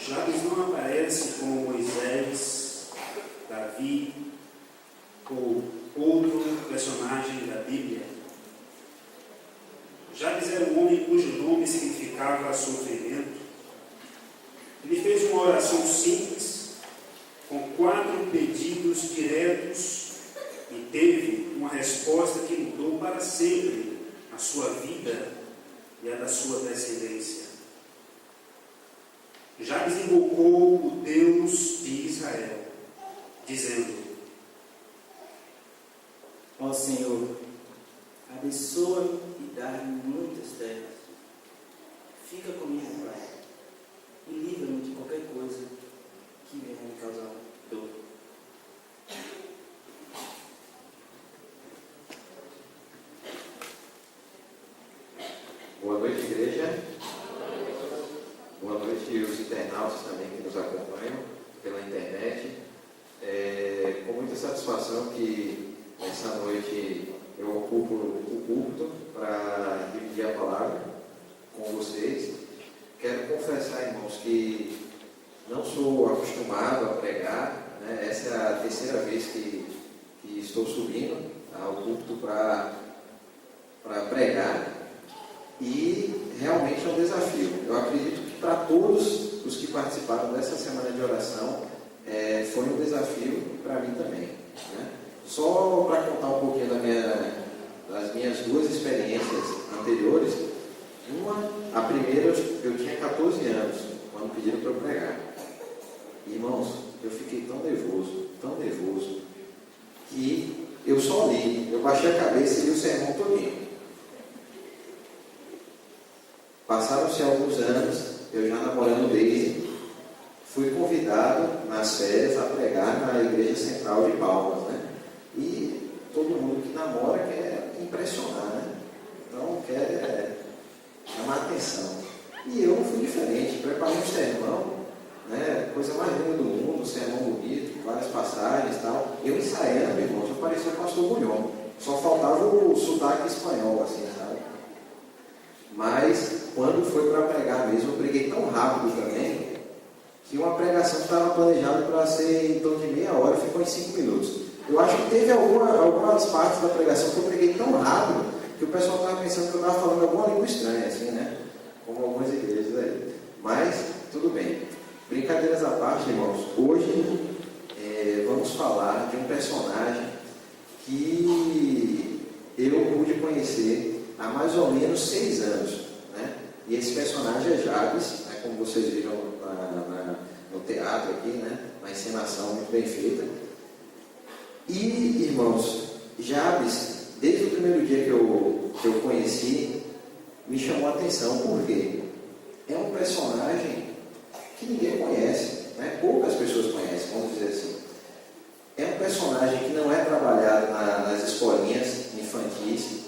Jabes não aparece como Moisés, Davi ou outro personagem da Bíblia. Jabes era um homem cujo nome significava sofrimento. Ele fez uma oração simples, com 4 pedidos diretos, e teve uma resposta que mudou para sempre a sua vida e a da sua descendência. Jabes invocou o Deus de Israel, dizendo: Ó Senhor, abençoa-me e dá-me muitas terras. Fica comigo, Pai, e livra-me de qualquer coisa que venha me causar dor. Boa noite, igreja. Boa noite, os internautas também que nos acompanham pela internet. Com muita satisfação que essa noite eu ocupo o culto para dividir a palavra com vocês. Quero confessar, irmãos, que não sou acostumado a pregar, né? Essa é a terceira vez que estou subindo ao culto para pregar, e realmente é um desafio. Eu acredito que para todos os que participaram dessa semana de oração foi um desafio, e para mim também, né? Só para contar um pouquinho das minhas 2 experiências anteriores. A primeira, eu tinha 14 anos, quando pediram para eu pregar. Irmãos, eu fiquei tão nervoso, que eu só li, eu baixei a cabeça e li o sermão todinho. Passaram-se alguns anos, eu já namorando desde, fui convidado nas férias a pregar na Igreja Central de Palmas, né? E todo mundo que namora quer impressionar, né? Então quer chamar atenção. E eu fui diferente, preparei um sermão, né? Coisa mais linda do mundo, um sermão bonito, várias passagens e tal. Eu ensaiando, irmãos, eu parecia o pastor Bulhão. Só faltava o sotaque espanhol, assim, sabe? Mas quando foi para pregar mesmo, eu preguei tão rápido também, que uma pregação que estava planejada para ser em torno de meia hora ficou em 5 minutos. Eu acho que teve algumas partes da pregação que eu preguei tão rápido que o pessoal estava pensando que eu estava falando alguma língua estranha, assim, né? Como algumas igrejas aí. Mas, tudo bem. Brincadeiras à parte, irmãos. Hoje vamos falar de um personagem que eu pude conhecer há mais ou menos 6 anos, né? E esse personagem é Jabes, né? Como vocês viram no teatro aqui, né? Uma encenação muito bem feita. E, irmãos, Jabes, desde o primeiro dia que eu conheci, me chamou a atenção. Por quê? É um personagem que ninguém conhece, né? Poucas pessoas conhecem, vamos dizer assim. É um personagem que não é trabalhado nas escolinhas infantis.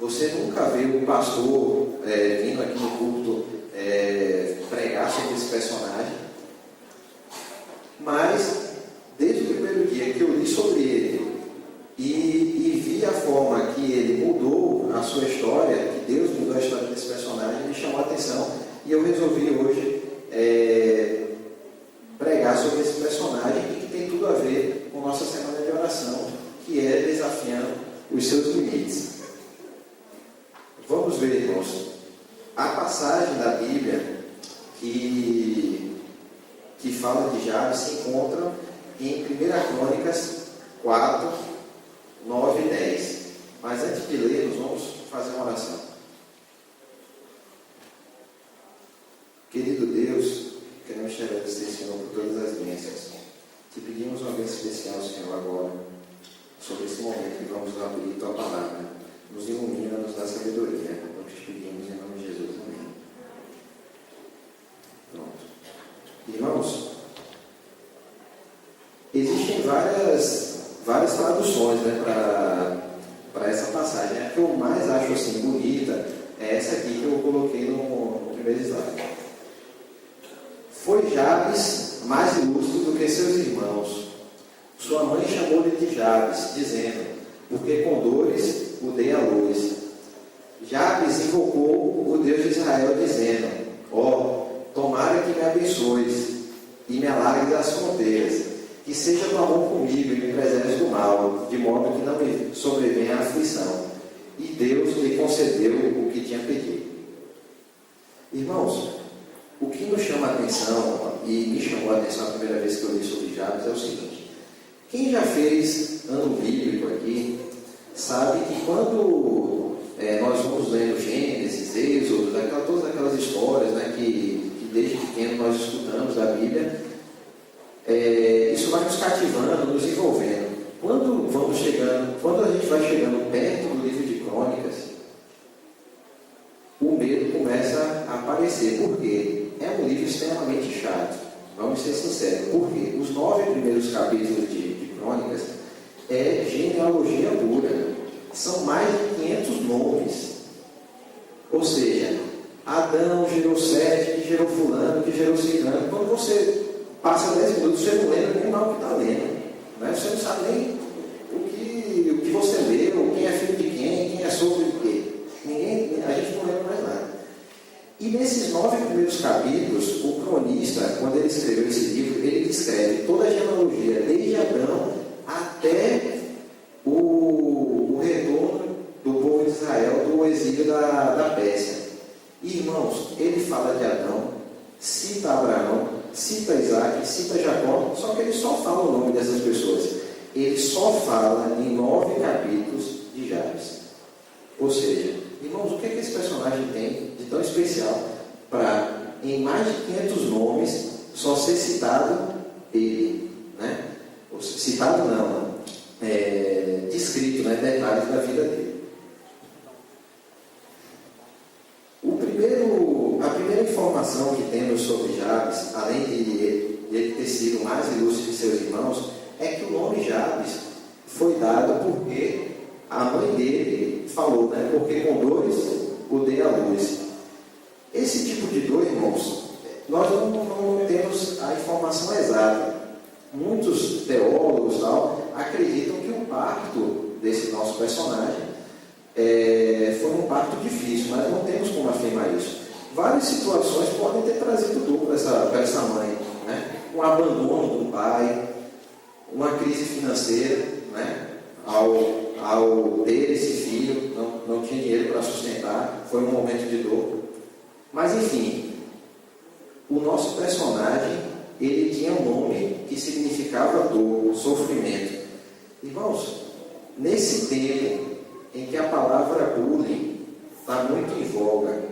Você nunca vê o pastor vindo aqui no culto pregar sobre esse personagem. Mas, desde o primeiro dia que eu li sobre ele e vi a forma que ele mudou a sua história, que Deus mudou a história desse personagem, me chamou a atenção. E eu resolvi hoje pregar sobre esse personagem, que tem tudo a ver com nossa semana de oração, que é desafiando os seus limites. Vamos ver, irmãos, a passagem da Bíblia que fala de Jabes se encontra em 1 Crônicas 4, 9 e 10. Mas antes de lermos, vamos fazer uma oração. Querido Deus, queremos te agradecer, Senhor, por todas as bênçãos. Te pedimos uma bênção especial, Senhor, agora, sobre esse momento que vamos abrir tua palavra. Nos ilumina, nos dá sabedoria. Nós te pedimos em nome de Jesus. Amém. Pronto. Irmãos, existem várias traduções, né, para essa passagem. A que eu mais acho assim, bonita é essa aqui que eu coloquei no primeiro slide. Foi Jabes mais ilustre do que seus irmãos. Sua mãe chamou-lhe de Jabes, dizendo: porque com dores o dei à luz. Jabes invocou o Deus de Israel, dizendo: ó, tomara que me abençoes e me alargues as fronteiras, que seja tua mão comigo e me preserves do mal, de modo que não me sobrevenha a aflição. E Deus lhe concedeu o que tinha pedido. Irmãos, o que nos chama a atenção, e me chamou a atenção a primeira vez que eu li sobre Jabes, é o seguinte: quem já fez ano bíblico aqui, sabe que quando nós vamos lendo Gênesis, Êxodo, todas aquelas histórias, né, que desde pequeno nós escutamos da Bíblia, isso vai nos cativando, nos envolvendo. Quando a gente vai chegando perto do livro de Crônicas, o medo começa a aparecer. Por quê? É um livro extremamente chato. Vamos ser sinceros. Por quê? Os 9 primeiros capítulos de Crônicas é genealogia pura. São mais de 500 nomes. Ou seja, Adão gerou Sete, que gerou fulano, que gerou ciclano. Quando você passa 10 minutos, você não lembra nem mal o que está lendo. Né? Você não sabe nem o que você leu, quem é filho de quem é sogro de quê. A gente não lembra mais nada. E nesses 9 primeiros capítulos, o cronista, quando ele escreveu esse livro, ele descreve toda a genealogia, desde Adão até o retorno do povo de Israel do exílio da Pérsia. E, irmãos, ele fala de Adão, cita Abraão, cita Isaac, cita Jacó, só que ele só fala o nome dessas pessoas. Ele só fala em 9 capítulos de Jabes. Ou seja, irmãos, o que esse personagem tem de tão especial para, em mais de 500 nomes, só ser citado ele, né? Citado não, descrito, né? Detalhes da vida dele. A primeira informação que temos sobre Jabes, além de ele ter sido o mais ilustre de seus irmãos, é que o nome Jabes foi dado porque a mãe dele falou, né? Porque com dores o dei à luz. Esse tipo de dor, irmãos, nós não temos a informação exata. Muitos teólogos acreditam que o parto desse nosso personagem foi um parto difícil, mas não temos como afirmar isso. Várias situações podem ter trazido dor para essa mãe, né? Um abandono do pai, uma crise financeira, né? Ao ter esse filho, não tinha dinheiro para sustentar, foi um momento de dor. Mas enfim, o nosso personagem, ele tinha um nome que significava dor, sofrimento. Irmãos, nesse tempo em que a palavra bullying está muito em voga,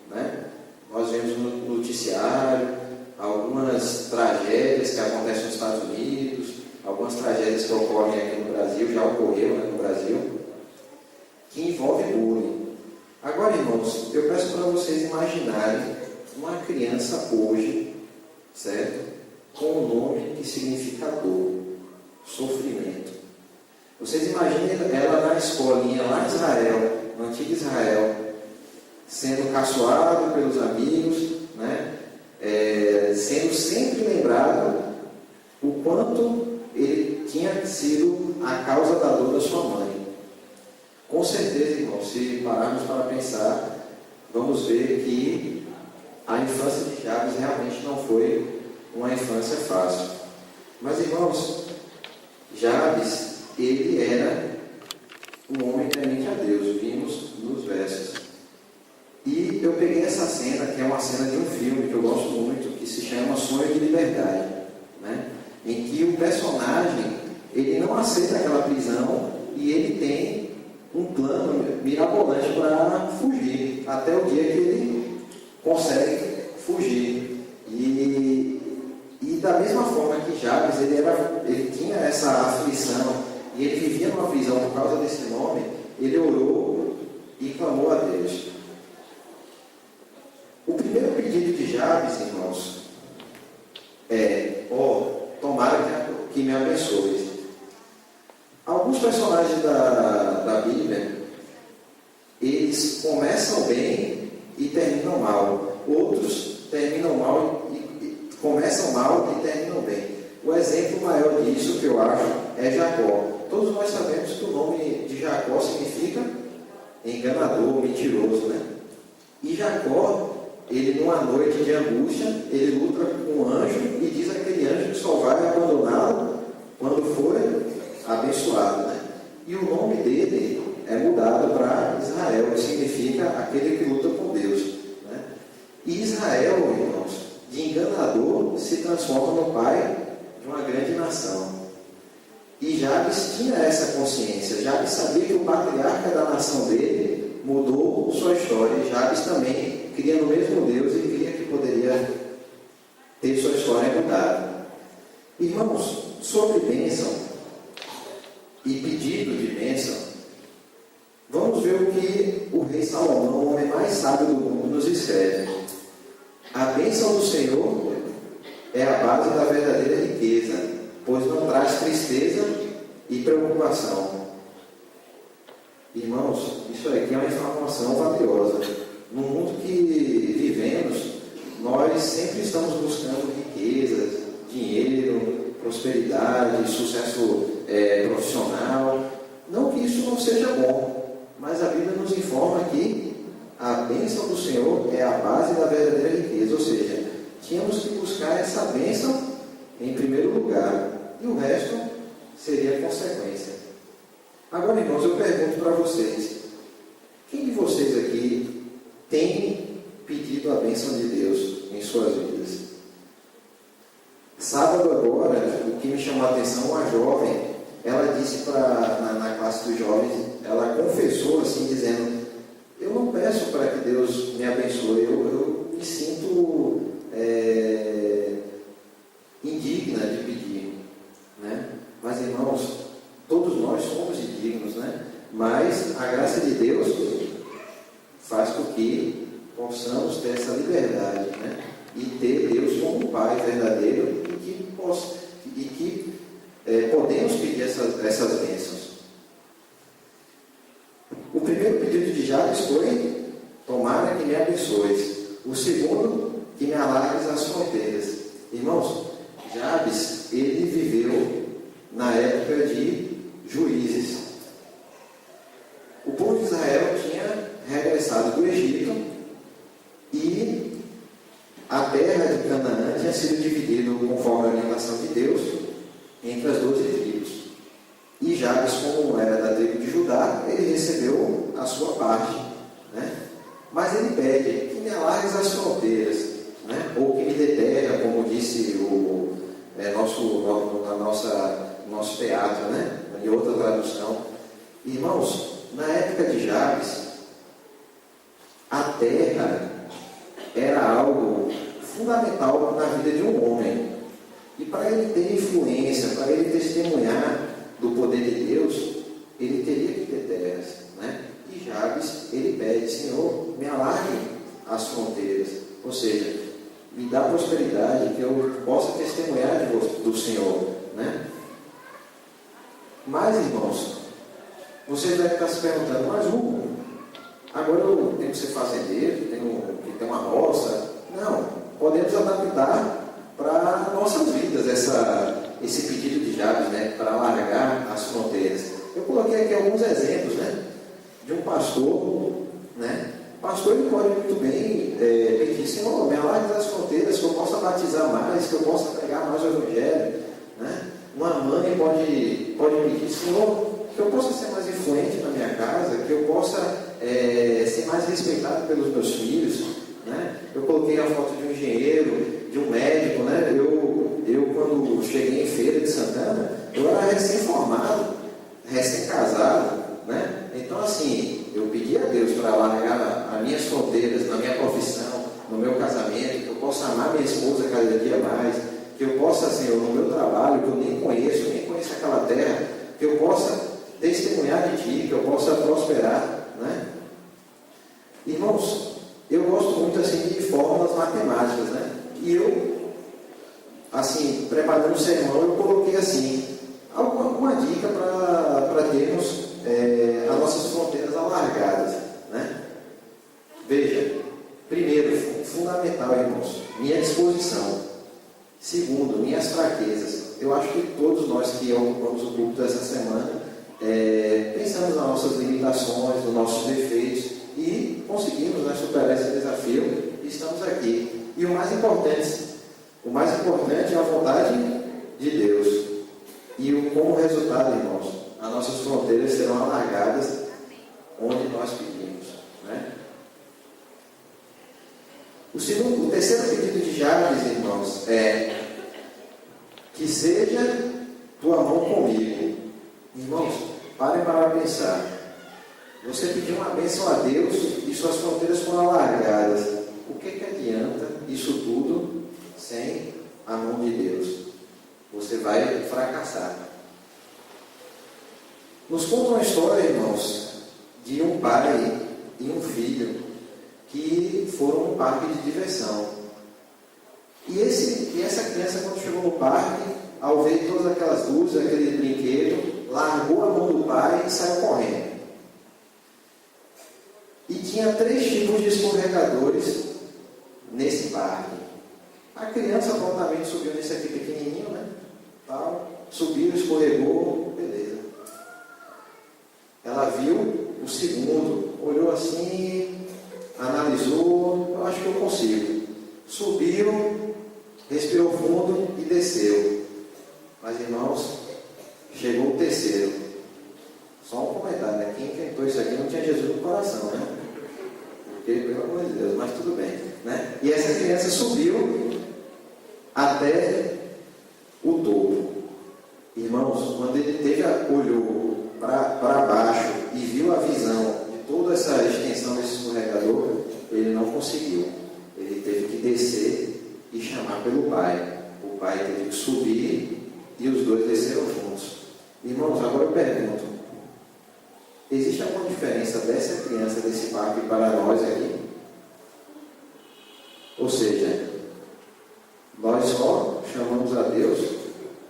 né? Nós vemos no noticiário algumas tragédias que acontecem nos Estados Unidos, algumas tragédias que ocorrem aqui no Brasil, já ocorreram, né, no Brasil, que envolve bullying. Agora, irmãos, eu peço para vocês imaginarem uma criança hoje, certo? Com um nome que significa dor, sofrimento. Vocês imaginem ela na escolinha lá em Israel, no antigo Israel, sendo caçoado pelos amigos, né? Sendo sempre lembrado o quanto ele tinha sido a causa da dor da sua mãe. Com certeza, irmão, se pararmos para pensar, vamos ver que a infância de Jabes realmente não foi uma infância fácil. Mas, irmãos, Jabes, ele era um homem temente a Deus, vimos nos versos. E eu peguei essa cena, que é uma cena de um filme que eu gosto muito, que se chama Sonho de Liberdade, né? Em que o personagem, ele não aceita aquela prisão e ele tem um plano mirabolante para fugir, até o dia que ele consegue fugir. E da mesma forma que Jabes, ele tinha essa aflição e ele vivia numa prisão por causa desse nome, ele orou e clamou a Deus. O primeiro pedido de Jabes, irmãos, tomara que me abençoe. Alguns personagens da Bíblia, eles começam bem e terminam mal. Outros terminam mal começam mal e terminam bem. O exemplo maior disso, que eu acho, é Jacó. Todos nós sabemos que o nome de Jacó significa enganador, mentiroso, né? E Jacó, ele numa noite de angústia, ele luta com um anjo e diz aquele anjo que só vai abandoná-lo quando for abençoado, né? E o nome dele é mudado para Israel, que significa aquele que luta com Deus, né? E Israel, irmãos, de enganador, se transforma no pai de uma grande nação. E Jabes tinha essa consciência. Jabes sabia que o patriarca da nação dele mudou sua história. E Jabes também cria no mesmo Deus e cria que poderia ter sua história mudada. Irmãos, sobre bênção e pedido de bênção, vamos ver o que o rei Salomão, o homem mais sábio do mundo, nos escreve. A bênção do Senhor é a base da verdadeira riqueza, pois não traz tristeza e preocupação. Irmãos, isso aqui é uma informação valiosa. No mundo que vivemos, nós sempre estamos buscando riquezas, dinheiro, prosperidade, sucesso profissional. Não que isso não seja bom, mas a Bíblia nos informa que a bênção do Senhor é a base da verdadeira riqueza, ou seja, tínhamos que buscar essa bênção em primeiro lugar, e o resto seria consequência. Agora, irmãos, eu pergunto para vocês: quem de vocês aqui tem pedido a bênção de Deus em suas vidas? Sábado agora, o que me chamou a atenção, uma jovem, ela disse na classe dos jovens, ela confessou assim, dizendo: eu não peço para que Deus me abençoe, eu me sinto indigna de pedir, né? Mas, irmãos, todos nós somos indignos, né? Mas a graça de Deus faz com que possamos ter essa liberdade, né? E ter Deus como Pai verdadeiro e que podemos pedir essas bênçãos. O primeiro pedido de Jabes foi: tomara que me abençoes. O segundo, que me alargues as fronteiras. Irmãos, Jabes, ele viveu na época de Juízes. O povo de Israel tinha regressado do Egito e a terra de Canaã tinha sido dividida, conforme a orientação de Deus, entre as 12 tribos. E Jabes, como era da tribo de Judá, ele recebeu a sua parte, né? Mas ele pede que me alargues as fronteiras, né? Ou que me dê terra, como disse nosso teatro, né? Em outra tradução. Irmãos, na época de Jabes, a terra era algo fundamental na vida de um homem. E para ele ter influência, para ele testemunhar do poder de Deus, ele teria que ter terras, né? E Jabes, ele pede: Senhor, me alargue as fronteiras, ou seja, me dá prosperidade, que eu possa testemunhar do Senhor, né? Mas, irmãos, vocês devem estar se perguntando: mas Hugo, agora eu tenho que ser fazendeiro, tenho que ter uma roça? Não, podemos adaptar para nossas vidas esse pedido de Jabes, né, para alargar as fronteiras. Eu coloquei aqui alguns exemplos, né, de um pastor, né? O pastor, ele pode muito bem pedir: Senhor, me alargue as fronteiras, que eu possa batizar mais, que eu possa pregar mais o Evangelho, né? Uma mãe pode pedir: Senhor, que eu possa ser mais influente na minha casa, que eu possa ser mais respeitado pelos meus filhos, né? Eu coloquei a foto de um engenheiro, de um médico, né? Eu quando cheguei em Feira de Santana, eu era recém-formado, recém-casado, né? Então, assim, eu pedi a Deus para alargar as minhas fronteiras na minha profissão, no meu casamento, que eu possa amar minha esposa cada dia mais, que eu possa, Senhor, no meu trabalho, que eu nem conheço aquela terra, que eu possa testemunhar de Ti, que eu possa prosperar, né? Irmãos, eu gosto muito assim de fórmulas matemáticas, né? E eu, assim, preparando o sermão, eu coloquei assim, alguma dica para termos as nossas fronteiras alargadas, né? Veja, primeiro, fundamental, irmãos, minha disposição. Segundo, minhas fraquezas. Eu acho que todos nós que ocupamos o culto dessa semana pensamos nas nossas limitações, nos nossos defeitos e conseguimos, né, superar esse desafio e estamos aqui. E o mais importante é a vontade de Deus. E como resultado, irmãos, as nossas fronteiras serão alargadas onde nós pedimos, né? O terceiro pedido de Jabes, irmãos, é que seja tua mão comigo. Irmãos, parem para pensar. Você pediu uma bênção a Deus e suas fronteiras foram alargadas. O que adianta isso tudo sem a mão de Deus? Você vai fracassar. Nos conta uma história, irmãos, de um pai e um filho que foram a um parque de diversão. E essa criança, quando chegou no parque, ao ver todas aquelas luzes, aquele brinquedo, largou a mão do pai e saiu correndo. E tinha 3 tipos de escorregadores nesse parque. A criança prontamente subiu nesse aqui pequenininho, né? Tal, subiu, escorregou, beleza. Ela viu o segundo, olhou assim, analisou, eu acho que eu consigo. Subiu, respirou fundo e desceu. Mas, irmãos, chegou o terceiro. Só um comentário, né? Quem inventou isso aqui não tinha Jesus no coração, né? Porque, pelo amor de Deus, mas tudo bem, né? E essa criança subiu até o topo. Irmãos, quando ele olhou para baixo e viu a visão de toda essa extensão desse escorregador, ele não conseguiu. Ele teve que descer e chamar pelo pai. O pai teve que subir e os dois desceram juntos. Irmãos, agora eu pergunto: existe alguma diferença dessa criança desse parque para nós aqui? Ou seja, nós só chamamos a Deus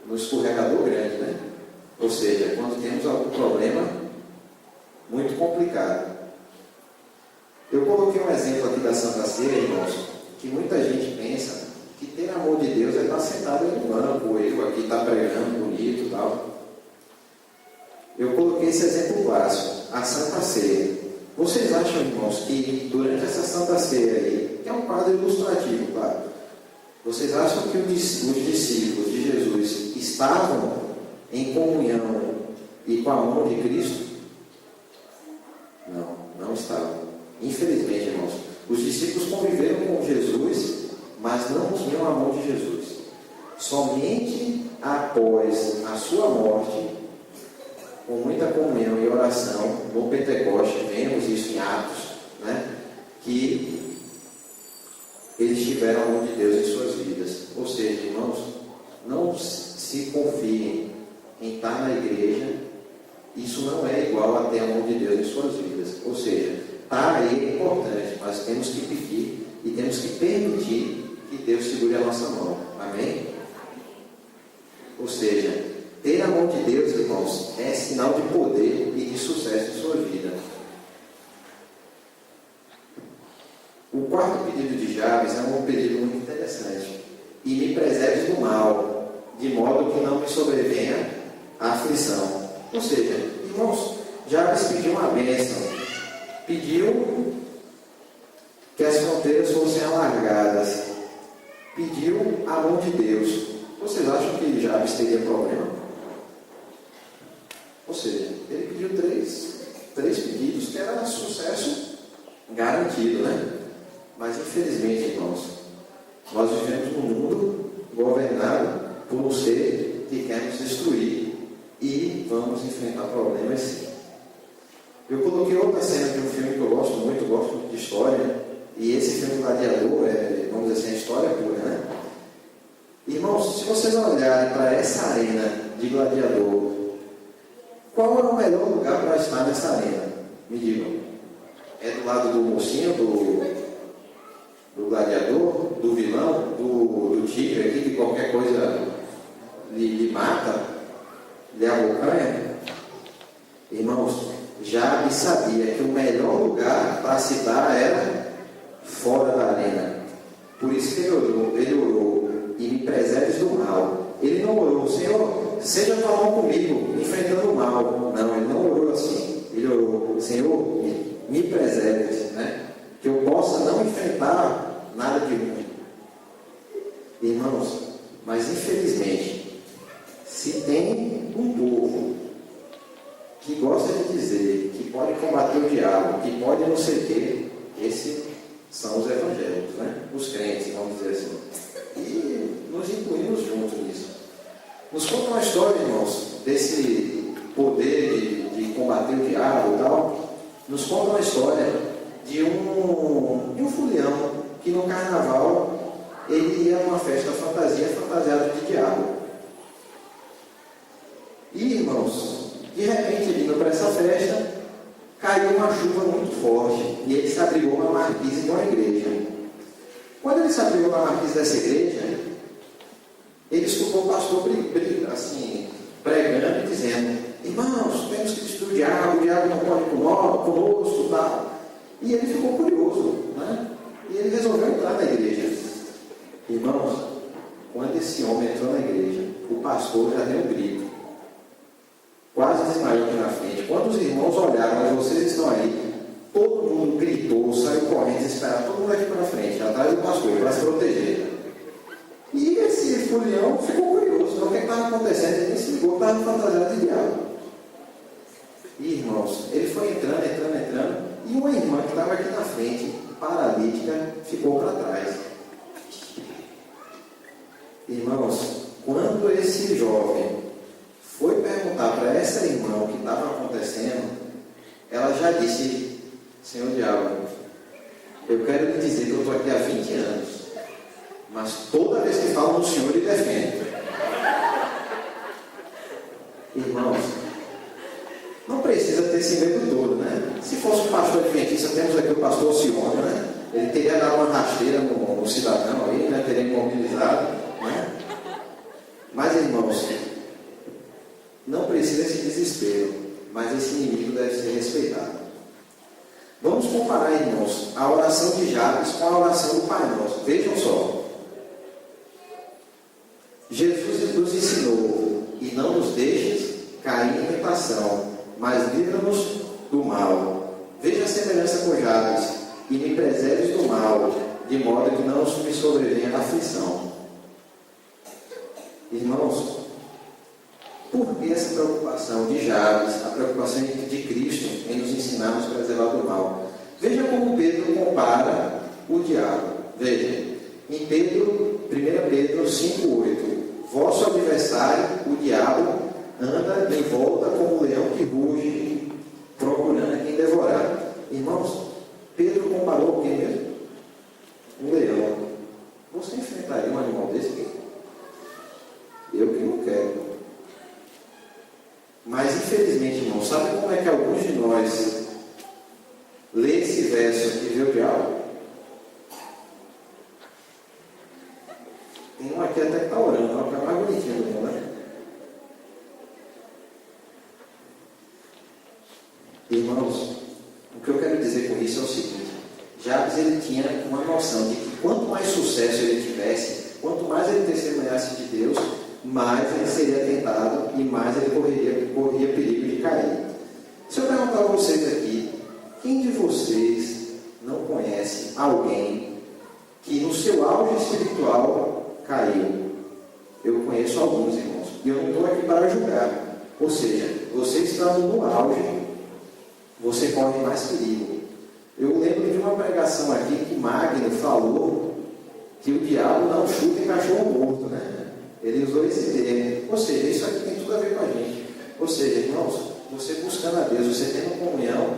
no escorregador grande, né? Ou seja, quando temos algum problema muito complicado. Eu coloquei um exemplo aqui da Santa Ceia, irmãos, que muita gente pensa que ter amor de Deus é estar sentado em um banco, eu aqui estar pregando bonito e tal. Eu coloquei esse exemplo clássico, a Santa Ceia. Vocês acham, irmãos, que durante essa Santa Ceia aí, que é um quadro ilustrativo, claro, vocês acham que os discípulos de Jesus estavam em comunhão e com a mão de Cristo? Não estavam. Infelizmente, irmãos, os discípulos conviveram com Jesus, mas não tinham a mão de Jesus. Somente após a sua morte, com muita comunhão e oração, no Pentecoste, vemos isso em Atos, né? Que eles tiveram a mão de Deus em suas vidas. Ou seja, irmãos, não se confiem em estar na igreja. Isso não é igual a ter a mão de Deus em suas vidas. Ou seja, estar aí é importante, mas temos que pedir e temos que permitir que Deus segure a nossa mão. Amém? Ou seja, ter a mão de Deus, irmãos, é sinal de poder e de sucesso em sua vida. O quarto pedido de Jabes é um pedido muito interessante. E me preserves do mal, de modo que não me sobrevenha a aflição. Ou seja, irmãos, Jabes pediu uma bênção. Pediu que as fronteiras fossem alargadas. Pediu a mão de Deus. Vocês acham que Jabes teria problema? Ou seja, ele pediu três pedidos que era sucesso garantido, né? Mas infelizmente, irmãos, nós vivemos num mundo governado por um ser que quer nos destruir e vamos enfrentar problemas sim. Eu coloquei outra cena de um filme que eu gosto muito de história, e esse filme Gladiador é, vamos dizer assim, a história pura, né? Irmãos, se vocês olharem para essa arena de Gladiador, qual é o melhor lugar para estar nessa arena? Me digam. É do lado do mocinho, do gladiador, do vilão, do tigre aqui, que qualquer coisa lhe mata, lhe abocanha? Irmãos, Jabes sabia que o melhor lugar para se dar era fora da arena. Por isso que ele orou, e me preserves do mal. Ele não orou, Senhor, seja tua mão comigo, enfrentando o mal. Não, ele não orou assim. Ele orou, Senhor, me preserves, né? Que eu possa não enfrentar nada de ruim. Irmãos, mas infelizmente, se tem um povo que gosta de dizer que pode combater o diabo, que pode não sei o quê, esses são os evangélicos, né? Os crentes, vamos dizer assim. E nos incluímos juntos nisso. Nos conta uma história, irmãos, desse poder de combater o diabo e tal. Nos conta uma história de um fulião que no carnaval ele ia numa festa fantasia fantasiado de diabo. E, irmãos, de repente ele indo para essa festa, caiu uma chuva muito forte e ele se abrigou na marquise de uma igreja. Quando ele se abrigou na marquise dessa igreja, ele escutou o pastor assim, pregando e dizendo: irmãos, temos que destruir o diabo não pode conosco, tal. E ele ficou curioso, né? E ele resolveu entrar na igreja. Irmãos, quando esse homem entrou na igreja, o pastor já deu um grito. Quase desmaiou aqui na frente. Quando os irmãos olharam, mas vocês estão aí, todo mundo gritou, saiu correndo, desesperado, todo mundo aqui para frente, atrás do pastor, para se proteger. E esse fulião ficou curioso, o que estava acontecendo? Ele se ligou, estava fantasiado de diabo. E, irmãos, ele foi entrando, e uma irmã que estava aqui na frente, paralítica, ficou para trás. Irmãos, quando esse jovem foi perguntar para essa irmã o que estava acontecendo, ela já disse: Senhor diabo, eu quero lhe dizer que eu estou aqui há 20 anos, mas toda vez que falo no Senhor, ele defende. Irmãos, não precisa ter esse medo todo, né? Se fosse um pastor adventista, temos aqui o pastor Alcione, né? Ele teria dado uma rasteira no cidadão aí, né? Teria imobilizado, né? Mas, irmãos, não precisa esse desespero, mas esse inimigo deve ser respeitado. Vamos comparar, irmãos, a oração de Jabes com a oração do Pai Nosso. Vejam só. Jesus nos ensinou: e não nos deixes cair em tentação, mas livra-nos do mal. Veja a semelhança com Jabes: e me preserves do mal, de modo que não me sobrevenha a aflição. Irmãos, por que essa preocupação de Jabes, a preocupação de Cristo em nos ensinar a nos preservar do mal? Veja como Pedro compara o diabo. Veja, em 1 Pedro 5,8: vosso adversário, o diabo, anda em volta como um leão que ruge, procurando a quem devorar. Irmãos, Pedro comparou o que mesmo? Um leão. Você enfrentaria um animal desse? Eu que não quero. Mas infelizmente, irmão, sabe como é que alguns de nós lê esse verso e vê o diabo? Tem um aqui até que está orando, é o mais bonitinho do mundo, né? Irmãos, o que eu quero dizer com isso é o seguinte: Jabes, ele tinha uma noção de que quanto mais sucesso ele tivesse, quanto mais ele testemunhasse de Deus, mais ele seria tentado e mais ele corria perigo de cair. Se eu perguntar a vocês aqui, quem de vocês não conhece alguém que no seu auge espiritual caiu? Eu conheço alguns, irmãos, e eu não estou aqui para julgar. Ou seja, você estando no auge, você corre mais perigo. Eu lembro de uma pregação aqui que Magno falou que o diabo não chuta em cachorro morto, né? Ele usou esse termo. Ou seja, isso aqui tem tudo a ver com a gente. Ou seja, irmãos, você buscando a Deus, você tendo comunhão,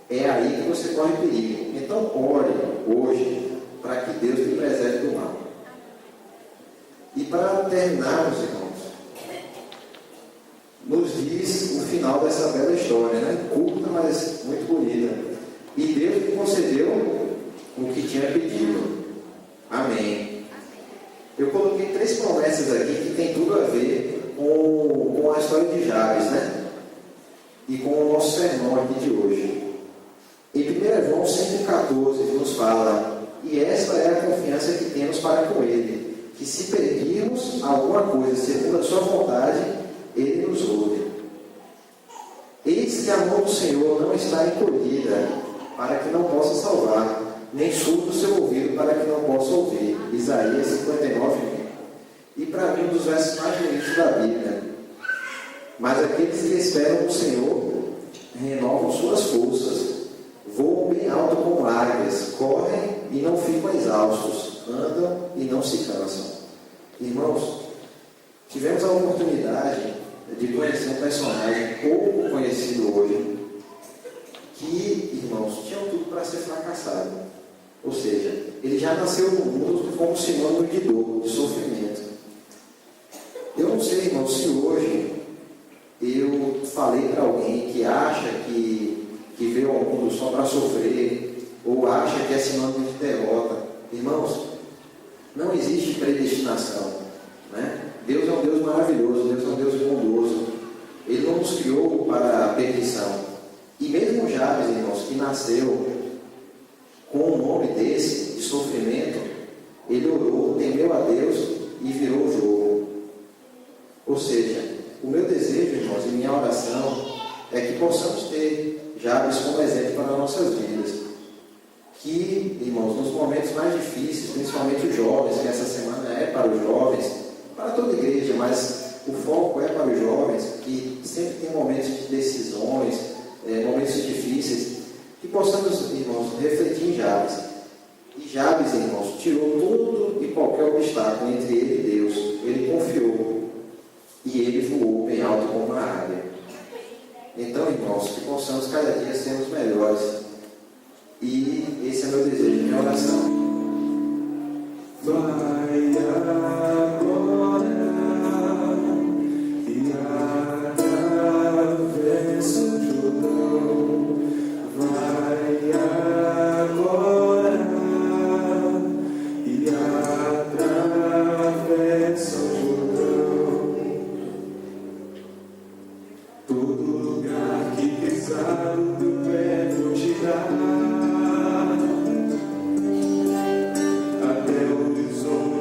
é aí que você corre perigo. Então, ore hoje para que Deus te preserve do mal. E para terminarmos, irmãos, nos diz o final dessa bela história, né? Curta, mas muito bonita. E Deus lhe concedeu o que tinha pedido. Amém. Eu coloquei 3 promessas aqui que tem tudo a ver com a história de Jabes, né? E com o nosso sermão aqui de hoje. Em 1 João 114 nos fala: e esta é a confiança que temos para com Ele, que se pedirmos alguma coisa segundo a sua vontade, Ele nos ouve. Eis que a mão do Senhor não está encolhida, para que não possa salvar, nem surdo o seu ouvido para que não possa ouvir. Isaías 59. E para mim, um dos versos mais bonitos da Bíblia. Mas aqueles que esperam no Senhor renovam suas forças, voam bem alto como águias, correm e não ficam exaustos, andam e não se cansam. Irmãos, tivemos a oportunidade de conhecer um personagem pouco conhecido hoje, que, irmãos, tinham tudo para ser fracassado. Ou seja, ele já nasceu no mundo como sinônimo de dor, de sofrimento. Eu não sei, irmãos, se hoje eu falei para alguém que acha que veio ao mundo só para sofrer, ou acha que é sinônimo de derrota. Irmãos, não existe predestinação, né? Deus é um Deus maravilhoso, Deus é um Deus bondoso. Ele não nos criou para a perdição. E mesmo Jabes, irmãos, que nasceu com um nome desse, de sofrimento, ele orou, temeu a Deus e virou o jogo. Ou seja, o meu desejo, irmãos, e minha oração é que possamos ter Jabes como exemplo para as nossas vidas. Que, irmãos, nos momentos mais difíceis, principalmente os jovens, que essa semana é para os jovens, para toda a igreja, mas o foco é para os jovens, que sempre tem momentos de decisões, momentos difíceis, que possamos, irmãos, refletir em Jabes. E Jabes, irmãos, tirou todo e qualquer obstáculo entre ele e Deus. Ele confiou e ele voou bem alto como uma águia. Então, irmãos, que possamos cada dia sermos melhores. E esse é meu desejo, minha oração. Vai agora e atravessa o Jordão. Vai agora e atravessa o Jordão. Todo lugar que pisar o teu pé vou te dar. Até o horizonte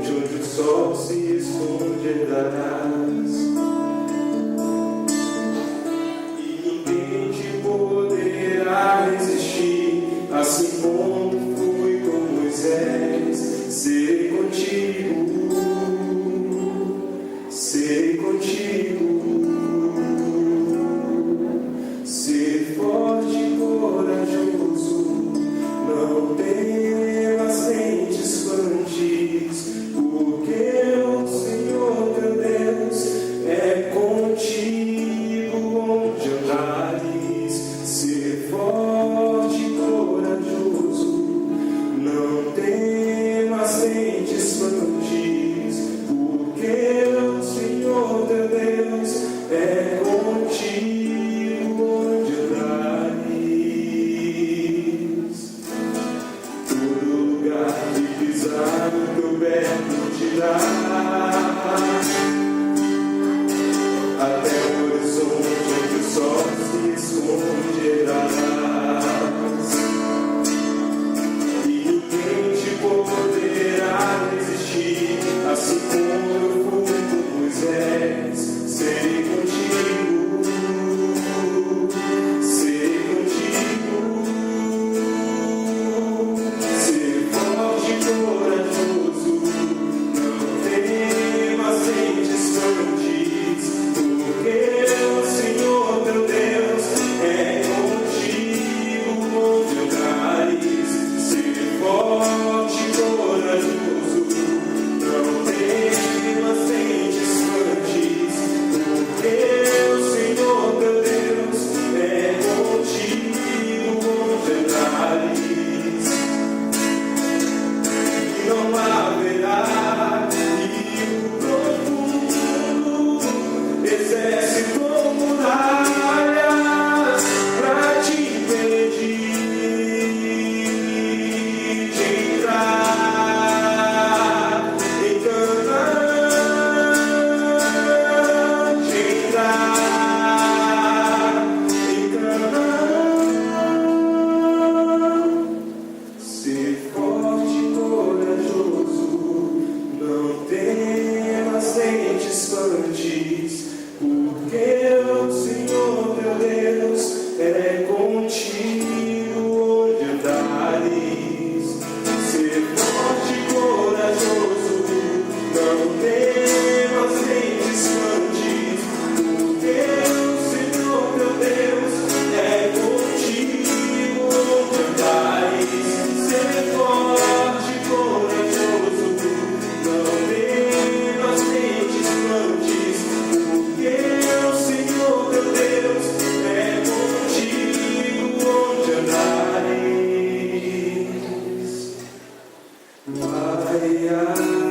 ai, ai.